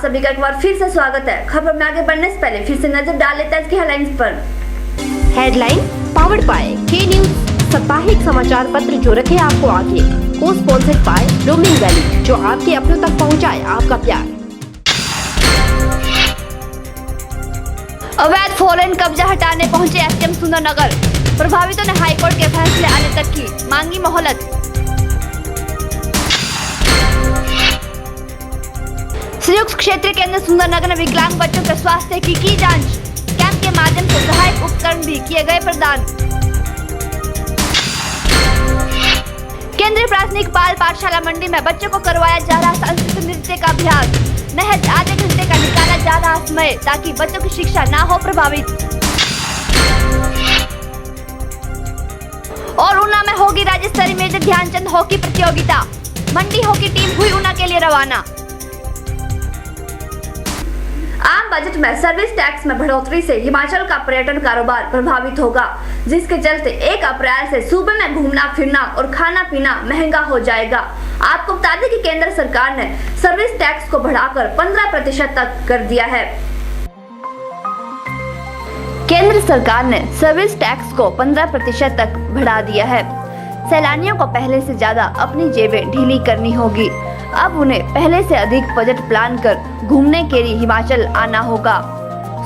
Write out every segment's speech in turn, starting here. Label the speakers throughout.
Speaker 1: सभी का एक बार फिर से स्वागत है। खबर में आगे बढ़ने से पहले फिर से नजर डाल लेते हैं इसकी हेडलाइंस पर।
Speaker 2: हेडलाइन पावर्ड बाय के न्यूज, साप्ताहिक समाचार पत्र जो रखे आपको आगे, को स्पॉन्सर्ड बाय रोमिंग वैली, जो आपके अपनों तक पहुंचाए आपका प्यार।
Speaker 1: अवैध फोरलेन कब्जा हटाने पहुंचे एसडीएम सुंदरनगर, प्रभावितों ने हाईकोर्ट के फैसले आने तक की मांगी मोहलत। संयुक्त क्षेत्रीय केंद्र सुंदरनगर में विकलांग बच्चों के स्वास्थ्य की जांच, कैंप के माध्यम से सहायक उपकरण भी किए गए प्रदान। केंद्रीय प्राथमिक बाल पाठशाला मंडी में बच्चों को करवाया जा रहा सांस्कृतिक नृत्य का अभ्यास, महज आधे घंटे का निकाला जा रहा समय ताकि बच्चों की शिक्षा ना हो प्रभावित। और ऊना में होगी राज्य स्तरीय मेजर ध्यानचंद हॉकी प्रतियोगिता, मंडी हॉकी टीम हुई ऊना के लिए रवाना। आम बजट में सर्विस टैक्स में बढ़ोतरी से हिमाचल का पर्यटन कारोबार प्रभावित होगा, जिसके चलते 1 अप्रैल से सूबे में घूमना फिरना और खाना पीना महंगा हो जाएगा। आपको बता दें कि केंद्र सरकार ने सर्विस टैक्स को बढ़ाकर 15% तक कर दिया है। केंद्र सरकार ने सर्विस टैक्स को 15% तक बढ़ा दिया है। सैलानियों को पहले से ज्यादा अपनी जेबें ढीली करनी होगी। अब उन्हें पहले से अधिक बजट प्लान कर घूमने के लिए हिमाचल आना होगा।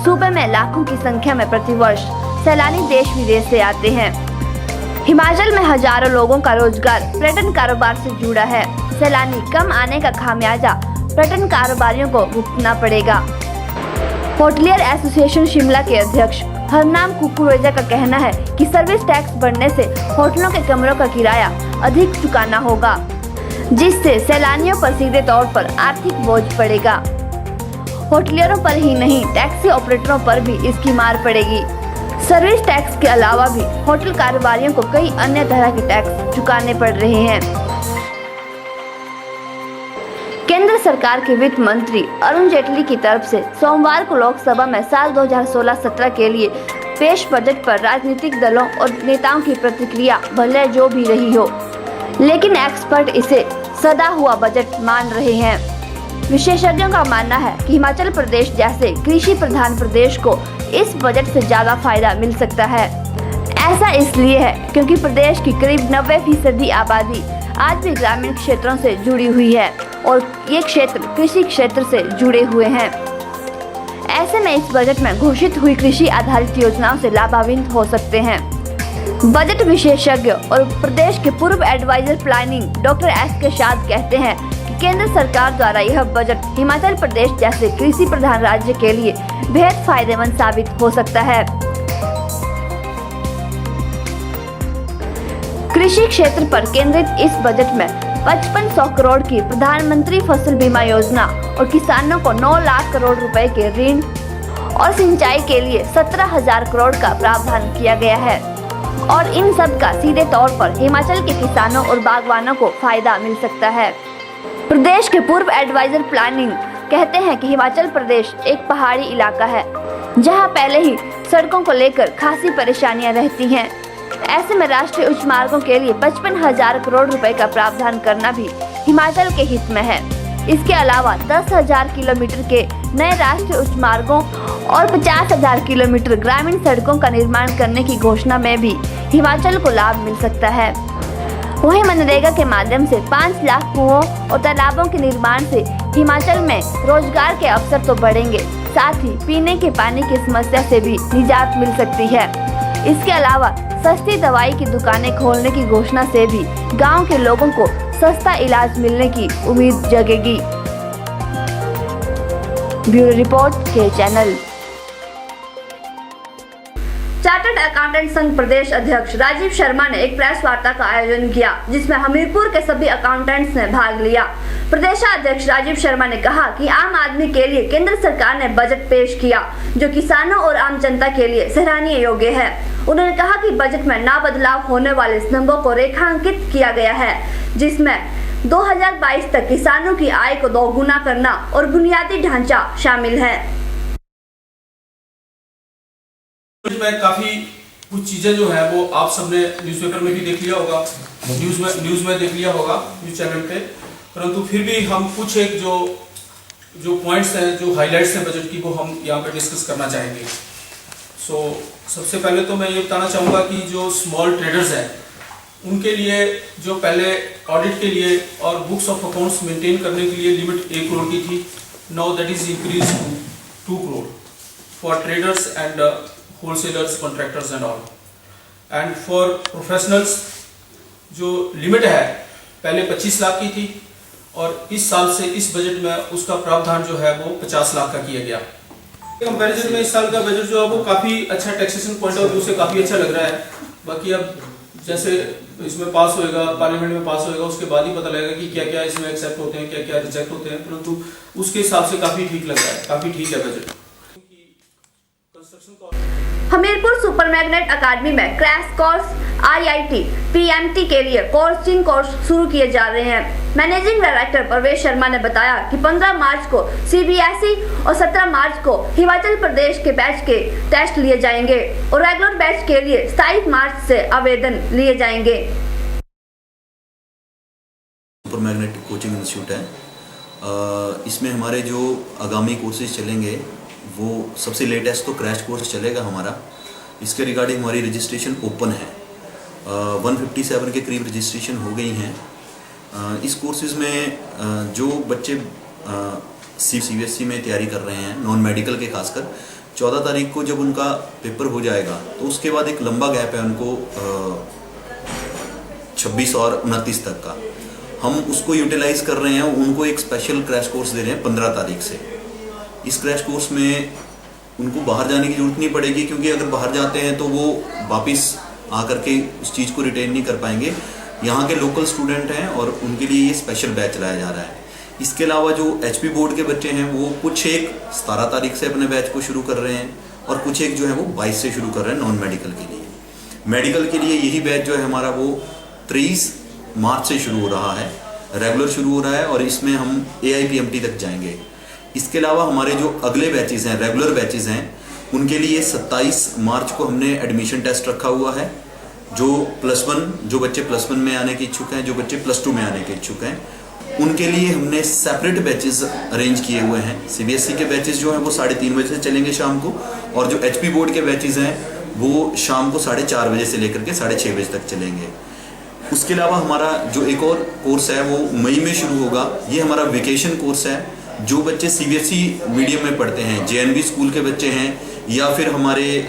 Speaker 1: सूबे में लाखों की संख्या में प्रतिवर्ष सैलानी देश विदेश से आते हैं। हिमाचल में हजारों लोगों का रोजगार पर्यटन कारोबार से जुड़ा है। सैलानी कम आने का खामियाजा पर्यटन कारोबारियों को भुगतना पड़ेगा। होटलियर एसोसिएशन शिमला के अध्यक्ष हरनाम कुकुरेजा का कहना है कि सर्विस टैक्स बढ़ने से होटलों के कमरों का किराया अधिक चुकाना होगा, जिससे सैलानियों पर सीधे तौर पर आर्थिक बोझ पड़ेगा। होटलियरों पर ही नहीं, टैक्सी ऑपरेटरों पर भी इसकी मार पड़ेगी। सर्विस टैक्स के अलावा भी होटल कारोबारियों को कई अन्य तरह के टैक्स चुकाने पड़ रहे हैं। केंद्र सरकार के वित्त मंत्री अरुण जेटली की तरफ से सोमवार को लोकसभा में साल 2016-17 के लिए पेश बजट पर राजनीतिक दलों और नेताओं की प्रतिक्रिया भले जो भी रही हो, लेकिन एक्सपर्ट इसे सदा हुआ बजट मान रहे हैं। विशेषज्ञों का मानना है कि हिमाचल प्रदेश जैसे कृषि प्रधान प्रदेश को इस बजट से ज्यादा फायदा मिल सकता है। ऐसा इसलिए है क्योंकि प्रदेश की करीब 90% आबादी आज भी ग्रामीण क्षेत्रों से जुड़ी हुई है और ये क्षेत्र कृषि क्षेत्र से जुड़े हुए हैं। ऐसे में इस बजट में घोषित हुई कृषि आधारित योजनाओं से लाभान्वित हो सकते हैं। बजट विशेषज्ञ और प्रदेश के पूर्व एडवाइजर प्लानिंग डॉक्टर एस शाद कहते हैं कि केंद्र सरकार द्वारा यह बजट हिमाचल प्रदेश जैसे कृषि प्रधान राज्य के लिए बेहद फायदेमंद साबित हो सकता है। कृषि क्षेत्र पर केंद्रित इस बजट में 5500 करोड़ की प्रधानमंत्री फसल बीमा योजना और किसानों को 9 लाख करोड़ रुपए के ऋण और सिंचाई के लिए 17,000 करोड़ का प्रावधान किया गया है। और इन सब का सीधे तौर पर हिमाचल के किसानों और बागवानों को फायदा मिल सकता है। प्रदेश के पूर्व एडवाइजर प्लानिंग कहते हैं कि हिमाचल प्रदेश एक पहाड़ी इलाका है, जहां पहले ही सड़कों को लेकर खासी परेशानियां रहती हैं। ऐसे में राष्ट्रीय उच्च मार्गों के लिए 55,000 करोड़ रुपए का प्रावधान करना भी हिमाचल के हित में है। इसके अलावा 10,000 किलोमीटर के नए राष्ट्रीय उच्च मार्गों और 50,000 किलोमीटर ग्रामीण सड़कों का निर्माण करने की घोषणा में भी हिमाचल को लाभ मिल सकता है। वहीं मनरेगा के माध्यम से 5 लाख कुओं और तालाबों के निर्माण से हिमाचल में रोजगार के अवसर तो बढ़ेंगे, साथ ही पीने के पानी की समस्या से भी निजात मिल सकती है। इसके अलावा सस्ती दवाई की दुकानें खोलने की घोषणा से भी गाँव के लोगों को सस्ता इलाज मिलने की उम्मीद जगेगी। ब्यूरो रिपोर्ट के चैनल। चार्टर्ड अकाउंटेंट संघ प्रदेश अध्यक्ष राजीव शर्मा ने एक प्रेस वार्ता का आयोजन किया, जिसमें हमीरपुर के सभी अकाउंटेंट्स ने भाग लिया। प्रदेशाध्यक्ष राजीव शर्मा ने कहा कि आम आदमी के लिए केंद्र सरकार ने बजट पेश किया, जो किसानों और आम जनता के लिए सराहनीय योग्य है। उन्होंने कहा कि बजट में ना बदलाव होने वाले स्तंभों को रेखांकित किया गया है, जिसमें 2022 तक किसानों की आय को दोगुना करना और बुनियादी ढांचा शामिल है।
Speaker 3: में काफी कुछ चीजें जो है वो आप सबने न्यूज़पेपर में भी देख लिया होगा, न्यूज़ में देख लिया होगा, न्यूज़ चैनल पे, परंतु फिर भी हम कुछ एक जो जो पॉइंट्स हैं, जो हाइलाइट्स हैं बजट की, वो हम यहाँ पे डिस्कस करना चाहेंगे। सबसे पहले तो मैं ये बताना चाहूँगा कि जो स्मॉल ट्रेडर्स हैं उनके लिए जो पहले ऑडिट के लिए और बुक्स ऑफ अकाउंट्स मेंटेन करने के लिए लिमिट 1 करोड़ की थी, now that is increase to 2 crore for traders and wholesalers, contractors and all. And for professionals जो लिमिट है पहले 25 लाख की थी और इस साल से इस बजट में उसका प्रावधान जो है वो 50 लाख का किया गया। कंपैरिजन में इस साल का बजट जो है वो काफ़ी अच्छा, टैक्सेशन पॉइंट ऑफ व्यू से काफ़ी अच्छा लग रहा है। बाकी अब जैसे इसमें पास होएगा, पार्लियामेंट में पास होएगा, उसके बाद ही पता लगेगा कि क्या क्या इसमें एक्सेप्ट होते हैं, क्या क्या रिजेक्ट होते हैं, परंतु उसके हिसाब से काफ़ी ठीक लग रहा है, काफ़ी ठीक है बजट।
Speaker 1: हमीरपुर सुपर मैग्नेट अकादमी में क्रैश कोर्स IIT PMT के लिए कोचिंग कोर्स शुरू किए जा रहे हैं। मैनेजिंग डायरेक्टर प्रवेश शर्मा ने बताया कि 15 मार्च को CBSE और 17 मार्च को हिमाचल प्रदेश के बैच के टेस्ट लिए जाएंगे और रेगुलर बैच के लिए 27 मार्च से आवेदन लिए जाएंगे।
Speaker 4: सुपर मैग्नेटिक कोचिंग इंस्टीट्यूट है। इसमें हमारे जो आगामी कोर्सेज चलेंगे वो सबसे लेटेस्ट तो क्रैश कोर्स चलेगा हमारा। इसके रिगार्डिंग हमारी रजिस्ट्रेशन ओपन है। 157 के करीब रजिस्ट्रेशन हो गई हैं। इस कोर्सेज में जो बच्चे CBSE में तैयारी कर रहे हैं, नॉन मेडिकल के खासकर, 14 तारीख को जब उनका पेपर हो जाएगा तो उसके बाद एक लंबा गैप है उनको 26 और 29 तक का। हम उसको यूटिलाइज कर रहे हैं। उनको एक स्पेशल क्रैश कोर्स दे रहे हैं 15 तारीख से। इस क्रैश कोर्स में उनको बाहर जाने की जरूरत नहीं पड़ेगी, क्योंकि अगर बाहर जाते हैं तो वो वापस आकर के उस चीज़ को रिटेन नहीं कर पाएंगे। यहाँ के लोकल स्टूडेंट हैं और उनके लिए ये स्पेशल बैच चलाया जा रहा है। इसके अलावा जो HP बोर्ड के बच्चे हैं वो कुछ एक 17 तारीख से अपने बैच को शुरू कर रहे हैं और कुछ एक जो है वो 22 से शुरू कर रहे हैं नॉन मेडिकल के लिए। मेडिकल के लिए यही बैच जो है हमारा वो 23 मार्च से शुरू हो रहा है, रेगुलर शुरू हो रहा है और इसमें हम AIPMT तक जाएंगे। इसके अलावा हमारे जो अगले बैचेस हैं, रेगुलर बैचेस हैं, उनके लिए 27 मार्च को हमने एडमिशन टेस्ट रखा हुआ है। जो बच्चे +1 में आने के इच्छुक हैं, जो बच्चे +2 में आने के इच्छुक हैं, उनके लिए हमने सेपरेट बैचेस अरेंज किए हुए हैं। CBSE के बैचेस जो हैं वो 3:30 बजे से चलेंगे शाम को, और जो HP बोर्ड के बैचेस हैं वो शाम को 4:30 बजे से लेकर के 6:30 बजे तक चलेंगे। उसके अलावा हमारा जो एक और कोर्स है वो मई में शुरू होगा। ये हमारा वेकेशन कोर्स है। जो बच्चे CBSE मीडियम में पढ़ते हैं, JNV स्कूल के बच्चे हैं या फिर हमारे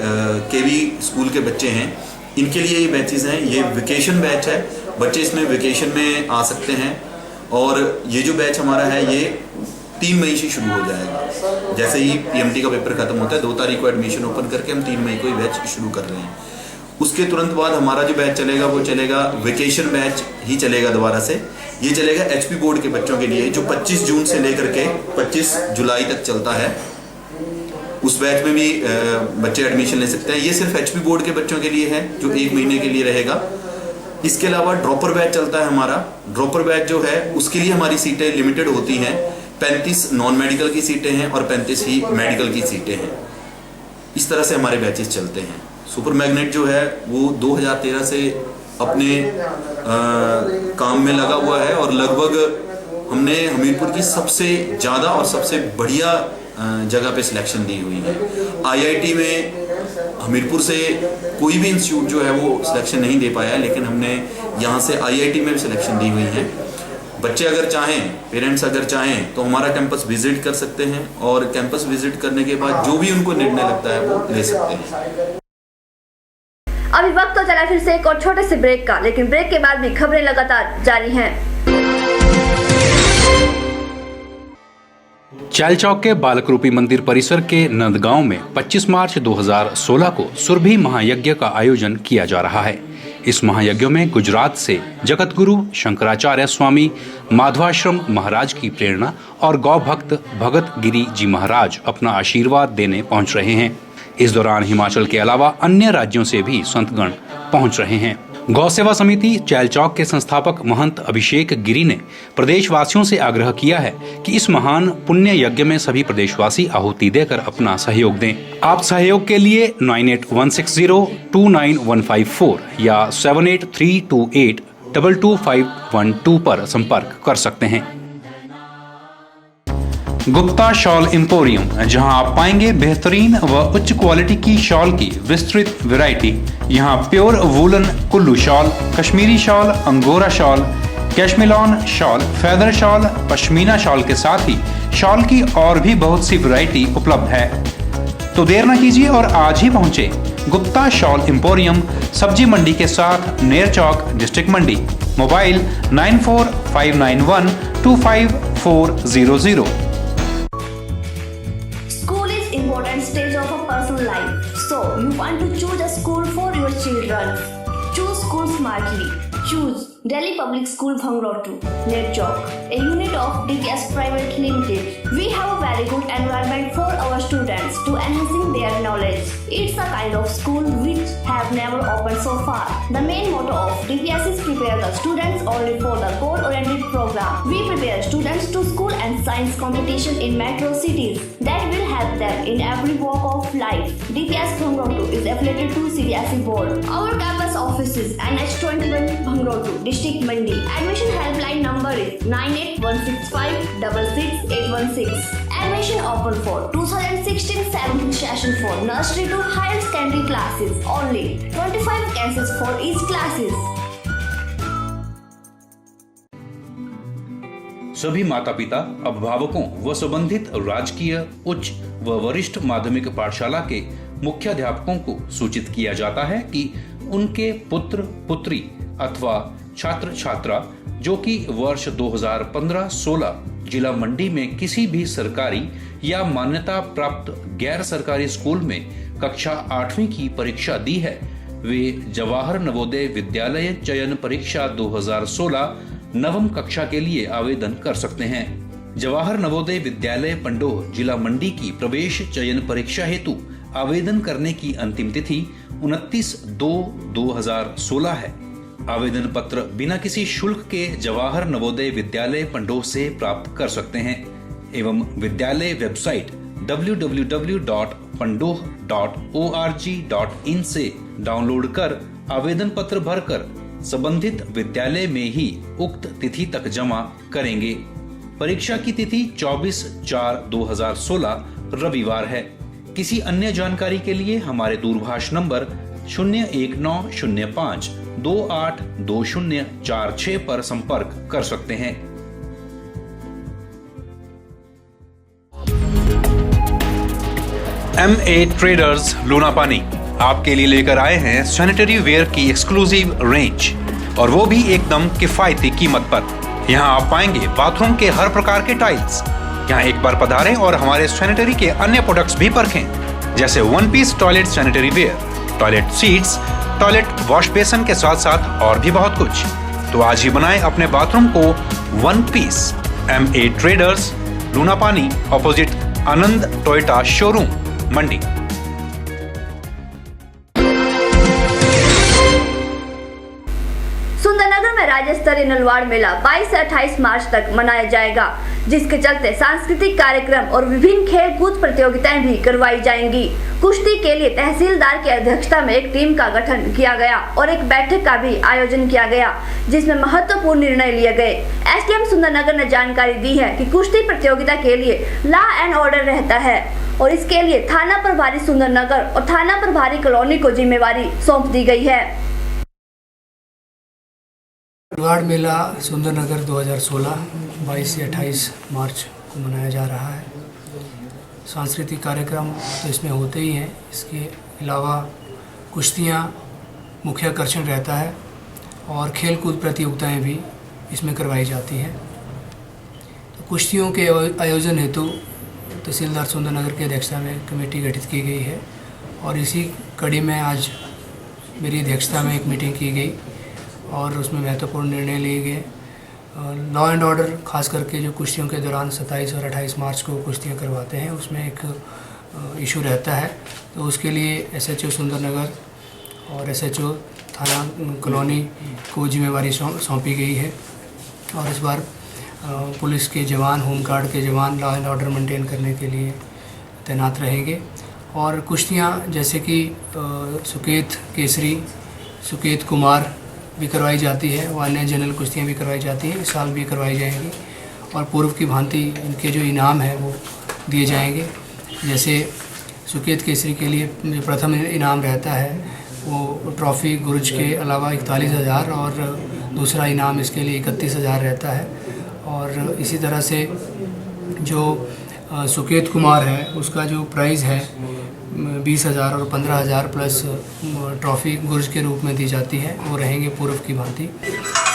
Speaker 4: KV स्कूल के बच्चे हैं, इनके लिए ये बैचेस हैं। ये वेकेशन बैच है। बच्चे इसमें वेकेशन में आ सकते हैं और ये जो बैच हमारा है ये 3 मई से शुरू हो जाएगा। जैसे ही PMT का पेपर खत्म होता है 2 तारीख को एडमिशन ओपन करके हम 3 मई को ये बैच शुरू कर रहे हैं। उसके तुरंत बाद हमारा जो बैच चलेगा वो चलेगा, वेकेशन बैच ही चलेगा दोबारा से। ये चलेगा HP बोर्ड के बच्चों के लिए, जो 25 जून से लेकर के 25 जुलाई तक चलता है। उस बैच में भी बच्चे एडमिशन ले सकते हैं। ये सिर्फ HP बोर्ड के बच्चों के लिए है, जो 1 महीने के लिए रहेगा। इसके अलावा ड्रॉपर बैच चलता है हमारा। ड्रॉपर बैच जो है उसके लिए हमारी सीटें लिमिटेड होती हैं। 35 नॉन मेडिकल की सीटें हैं और 35 ही मेडिकल की सीटें हैं। इस तरह से हमारे बैचेस चलते हैं। सुपर मैग्नेट जो है वो 2013 से अपने काम में लगा हुआ है और लगभग हमने हमीरपुर की सबसे ज़्यादा और सबसे बढ़िया जगह पे सिलेक्शन दी हुई है। IIT में हमीरपुर से कोई भी इंस्टीट्यूट जो है वो सिलेक्शन नहीं दे पाया, लेकिन हमने यहाँ से IIT में भी सिलेक्शन दी हुई है। बच्चे अगर चाहें, पेरेंट्स अगर चाहें तो हमारा कैंपस विजिट कर सकते हैं और कैंपस विजिट करने के बाद जो भी उनको निर्णय लगता है वो ले सकते हैं।
Speaker 1: अभी वक्त तो चला फिर से एक और छोटे से ब्रेक का, लेकिन ब्रेक के बाद भी खबरें लगातार जारी हैं।
Speaker 5: चैलचौक के बालक रूपी मंदिर परिसर के नंदगांव में 25 मार्च 2016 को सुरभि महायज्ञ का आयोजन किया जा रहा है। इस महायज्ञ में गुजरात से जगत गुरु शंकराचार्य स्वामी माधवाश्रम महाराज की प्रेरणा और गौ भक्त भगत गिरी जी महाराज अपना आशीर्वाद देने पहुंच रहे हैं। इस दौरान हिमाचल के अलावा अन्य राज्यों से भी संतगण पहुंच रहे हैं। गौ सेवा समिति चैलचौक के संस्थापक महंत अभिषेक गिरी ने प्रदेशवासियों से आग्रह किया है कि इस महान पुण्य यज्ञ में सभी प्रदेशवासी आहुति देकर अपना सहयोग दें। आप सहयोग के लिए 9816029154 या 7832822512 पर संपर्क कर सकते हैं। गुप्ता शॉल एम्पोरियम, जहां आप पाएंगे बेहतरीन व उच्च क्वालिटी की शॉल की विस्तृत वैरायटी। यहां pure woollen Kullu shawl, Kashmiri shawl, angora shawl, cashmilon shawl, feather shawl, pashmina shawl के साथ ही शॉल की और भी बहुत सी वैरायटी उपलब्ध है। तो देर न कीजिए और आज ही पहुंचे गुप्ता शॉल एम्पोरियम, सब्जी मंडी के साथ Ner Chowk, district Mandi. Mobile 9459125400।
Speaker 1: School is important stage of a person's life. So you want to choose a school for your children. Choose school smartly. Choose Delhi Public School Bhangrao, Ner Chowk, a unit of DKS Private Limited. We have a very good environment for our students to enhancing their knowledge. It's a kind of school which have never opened so far. The main motto of DPS is prepare the students only for the goal-oriented program. We prepare students to school and science competition in metro cities that will help them in every walk of life. DPS Bhangrao is affiliated to CBSE board. Our campus office is NH21 Bhangrao, District Mandi. Admission helpline number is 9816566816. Admission open for 2016-17 session for nursery to higher secondary classes. Only 25 vacancies for each classes.
Speaker 5: सभी माता पिता, अभिभावकों व संबंधित राजकीय, उच्च व वरिष्ठ माध्यमिक पाठशाला के मुख्याध्यापकों को सूचित किया जाता है कि उनके पुत्र पुत्री अथवा छात्र छात्रा जो कि वर्ष 2015-16 जिला मंडी में किसी भी सरकारी या मान्यता प्राप्त गैर सरकारी स्कूल में कक्षा 8वीं की परीक्षा दी है, वे जवाहर नवोदय विद्यालय चयन परीक्षा 2016 नवम कक्षा के लिए आवेदन कर सकते हैं। जवाहर नवोदय विद्यालय पंडोह जिला मंडी की प्रवेश चयन परीक्षा हेतु आवेदन करने की अंतिम तिथि 29/2/2016 है। आवेदन पत्र बिना किसी शुल्क के जवाहर नवोदय विद्यालय पंडोह से प्राप्त कर सकते हैं एवं विद्यालय वेबसाइट www.pandoh.org.in से डाउनलोड कर आवेदन पत्र भरकर संबंधित विद्यालय में ही उक्त तिथि तक जमा करेंगे। परीक्षा की तिथि 24/4/2016 रविवार है। किसी अन्य जानकारी के लिए हमारे दूरभाष नंबर 01905282046 पर संपर्क कर सकते हैं। MA ट्रेडर्स लूनापानी आपके लिए लेकर आए हैं सैनिटरी वेयर की एक्सक्लूसिव रेंज, और वो भी एकदम किफायती कीमत पर। यहाँ आप पाएंगे बाथरूम के हर प्रकार के टाइल्स। यहाँ एक बार पधारें और हमारे सैनिटरी के अन्य प्रोडक्ट्स भी परखें, जैसे 1 piece toilet sanitary ware, toilet seats, toilet wash basin के साथ साथ और भी बहुत कुछ। तो आज ही बनाएं अपने बाथरूम को 1 पीस। MA ट्रेडर्स लूनापानी, ऑपोजिट आनंद टोयोटा शोरूम, मंडी।
Speaker 1: सुंदरनगर में राज्य स्तरीय नलवाड़ मेला 22 से 28 मार्च तक मनाया जाएगा, जिसके चलते सांस्कृतिक कार्यक्रम और विभिन्न खेल कूद प्रतियोगिताएं भी करवाई जाएंगी। कुश्ती के लिए तहसीलदार की अध्यक्षता में एक टीम का गठन किया गया और एक बैठक का भी आयोजन किया गया, जिसमें महत्वपूर्ण निर्णय लिए गए। SDM सुंदरनगर ने जानकारी दी है कि कुश्ती प्रतियोगिता के लिए लॉ एंड ऑर्डर रहता है और इसके लिए थाना प्रभारी सुंदरनगर और थाना प्रभारी कॉलोनी को जिम्मेवारी सौंप दी गई है।
Speaker 6: नलवाड़ मेला सुंदरनगर 2016 22 से 28 मार्च को मनाया जा रहा है। सांस्कृतिक कार्यक्रम तो इसमें होते ही हैं, इसके अलावा कुश्तियाँ मुख्य आकर्षण रहता है और खेल कूद प्रतियोगिताएँ भी इसमें करवाई जाती हैं। तो कुश्तियों के आयोजन हेतु तहसीलदार सुंदरनगर की अध्यक्षता में कमेटी गठित की गई है और इसी कड़ी में आज मेरी अध्यक्षता में एक मीटिंग की गई और उसमें महत्वपूर्ण निर्णय लिए गए। लॉ एंड ऑर्डर खास करके जो कुश्तियों के दौरान 27 और 28 मार्च को कुश्तियाँ करवाते हैं, उसमें एक इशू रहता है, तो उसके लिए SHO सुंदरनगर और SHO थाना कॉलोनी को जिम्मेवारी सौंपी गई है। और इस बार पुलिस के जवान, होमगार्ड के जवान लॉ एंड ऑर्डर मेंटेन करने के लिए तैनात रहेंगे। और कुश्तियाँ जैसे कि सुकेत केसरी, सुकेत कुमार भी करवाई जाती है, और अन्य जनरल कुश्तियाँ भी करवाई जाती हैं, इस साल भी करवाई जाएंगी। और पूर्व की भांति इनके जो इनाम है वो दिए जाएंगे। जैसे सुकेत केसरी के लिए जो प्रथम इनाम रहता है वो ट्रॉफ़ी गुरुज के अलावा 41,000 और दूसरा इनाम इसके लिए 31,000 रहता है। और इसी तरह से जो सुकेत कुमार है उसका जो प्राइज़ है 20,000 और 15,000 प्लस ट्रॉफ़ी गुरुज के रूप में दी जाती है, वो रहेंगे पूर्व की भांति।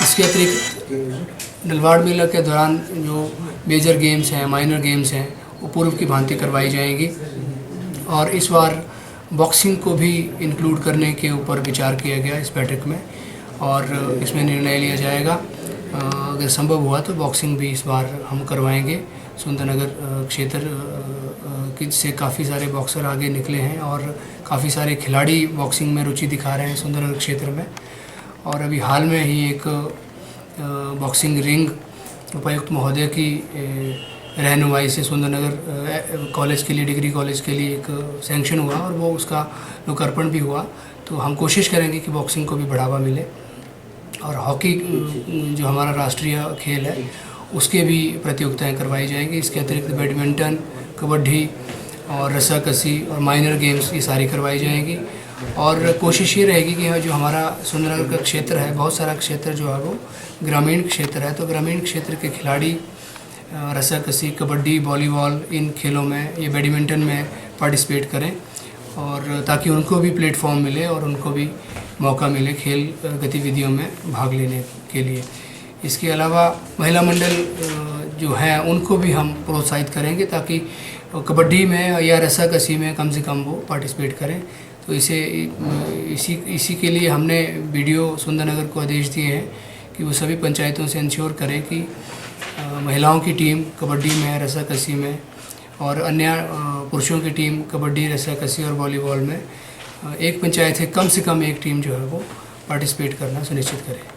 Speaker 6: इसके अतिरिक्त डलवाड़ मेला के दौरान जो मेजर गेम्स हैं, माइनर गेम्स हैं, वो पूर्व की भांति करवाई जाएंगी। और इस बार बॉक्सिंग को भी इंक्लूड करने के ऊपर विचार किया गया इस बैठक में और इसमें निर्णय लिया जाएगा। अगर संभव हुआ तो बॉक्सिंग भी इस बार हम करवाएंगे। सुंदरनगर क्षेत्र से काफ़ी सारे बॉक्सर आगे निकले हैं और काफ़ी सारे खिलाड़ी बॉक्सिंग में रुचि दिखा रहे हैं सुंदरनगर क्षेत्र में। और अभी हाल में ही एक बॉक्सिंग रिंग उपायुक्त महोदय की रहनुमाई से सुंदरनगर कॉलेज के लिए, डिग्री कॉलेज के लिए एक सैंक्शन हुआ और वो उसका लोकार्पण भी हुआ। तो हम कोशिश करेंगे कि बॉक्सिंग को भी बढ़ावा मिले। और हॉकी जो हमारा राष्ट्रीय खेल है उसके भी प्रतियोगिताएं करवाई जाएंगी। इसके अतिरिक्त बैडमिंटन, कबड्डी और रस्साकसी और माइनर गेम्स ये सारी करवाई जाएंगी। और कोशिश ये रहेगी कि जो हमारा सुंदरनगर का क्षेत्र है, बहुत सारा क्षेत्र जो है वो ग्रामीण क्षेत्र है, तो ग्रामीण क्षेत्र के खिलाड़ी रस्साकसी, कबड्डी, वॉलीबॉल इन खेलों में, ये बैडमिंटन में पार्टिसिपेट करें और ताकि उनको भी प्लेटफॉर्म मिले और उनको भी मौका मिले खेल गतिविधियों में भाग लेने के लिए। इसके अलावा महिला मंडल जो हैं उनको भी हम प्रोत्साहित करेंगे ताकि कबड्डी में या रस्साकसी में कम से कम वो पार्टिसिपेट करें। तो इसी के लिए हमने बीडीओ सुंदरनगर को आदेश दिए हैं कि वो सभी पंचायतों से इंश्योर करें कि महिलाओं की टीम कबड्डी में, रस्साकसी में और अन्य पुरुषों की टीम कबड्डी, रस्साकसी और वॉलीबॉल में एक पंचायत से कम एक टीम जो है वो पार्टिसिपेट करना सुनिश्चित करे।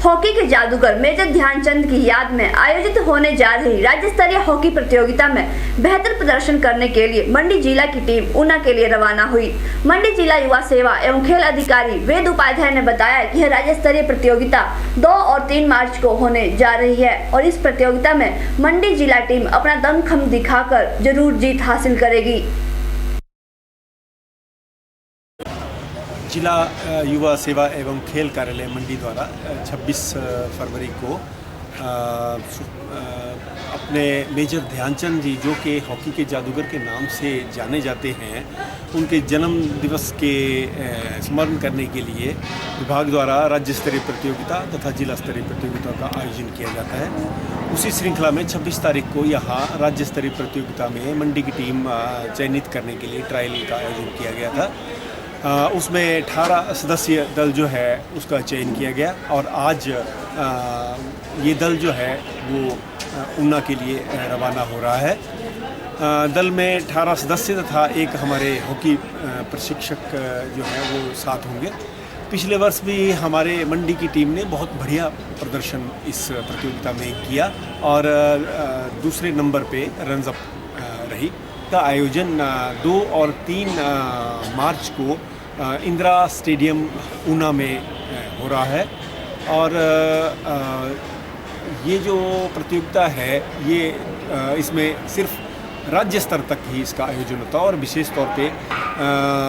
Speaker 1: हॉकी के जादूगर मेजर ध्यानचंद की याद में आयोजित होने जा रही राज्य स्तरीय हॉकी प्रतियोगिता में बेहतर प्रदर्शन करने के लिए मंडी जिला की टीम ऊना के लिए रवाना हुई। मंडी जिला युवा सेवा एवं खेल अधिकारी वेद उपाध्याय ने बताया कि यह राज्य स्तरीय प्रतियोगिता 2 और 3 मार्च को होने जा रही है और इस प्रतियोगिता में मंडी जिला टीम अपना दमखम दिखाकर जरूर जीत हासिल करेगी।
Speaker 7: जिला युवा सेवा एवं खेल कार्यालय मंडी द्वारा 26 फरवरी को अपने मेजर ध्यानचंद जी, जो कि हॉकी के जादूगर के नाम से जाने जाते हैं, उनके जन्म दिवस के स्मरण करने के लिए विभाग द्वारा राज्य स्तरीय प्रतियोगिता तथा जिला स्तरीय प्रतियोगिता का आयोजन किया जाता है। उसी श्रृंखला में 26 तारीख को यहाँ राज्य स्तरीय प्रतियोगिता में मंडी की टीम चयनित करने के लिए ट्रायल का आयोजन किया गया था। उसमें 18 सदस्यीय दल जो है उसका चयन किया गया और आज ये दल जो है वो ऊना के लिए रवाना हो रहा है। दल में 18 सदस्य तथा एक हमारे हॉकी प्रशिक्षक जो है वो साथ होंगे। पिछले वर्ष भी हमारे मंडी की टीम ने बहुत बढ़िया प्रदर्शन इस प्रतियोगिता में किया और दूसरे नंबर पे रनर्स अप रही। का आयोजन 2 और 3 मार्च को इंदिरा स्टेडियम ऊना में हो रहा है और ये जो प्रतियोगिता है ये इसमें सिर्फ राज्य स्तर तक ही इसका आयोजन होता है और विशेष तौर पे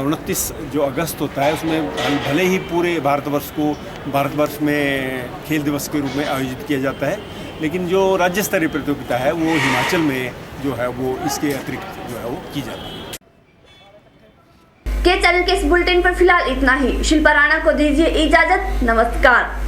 Speaker 7: 29 जो अगस्त होता है उसमें भले ही पूरे भारतवर्ष में खेल दिवस के रूप में आयोजित किया जाता है, लेकिन जो राज्य स्तरीय प्रतियोगिता है वो हिमाचल में जो है वो इसके अतिरिक्त जो है वो की जाती है।
Speaker 1: के चैनल के इस बुलेटिन पर फिलहाल इतना ही। शिल्पा राणा को दीजिए इजाजत। नमस्कार।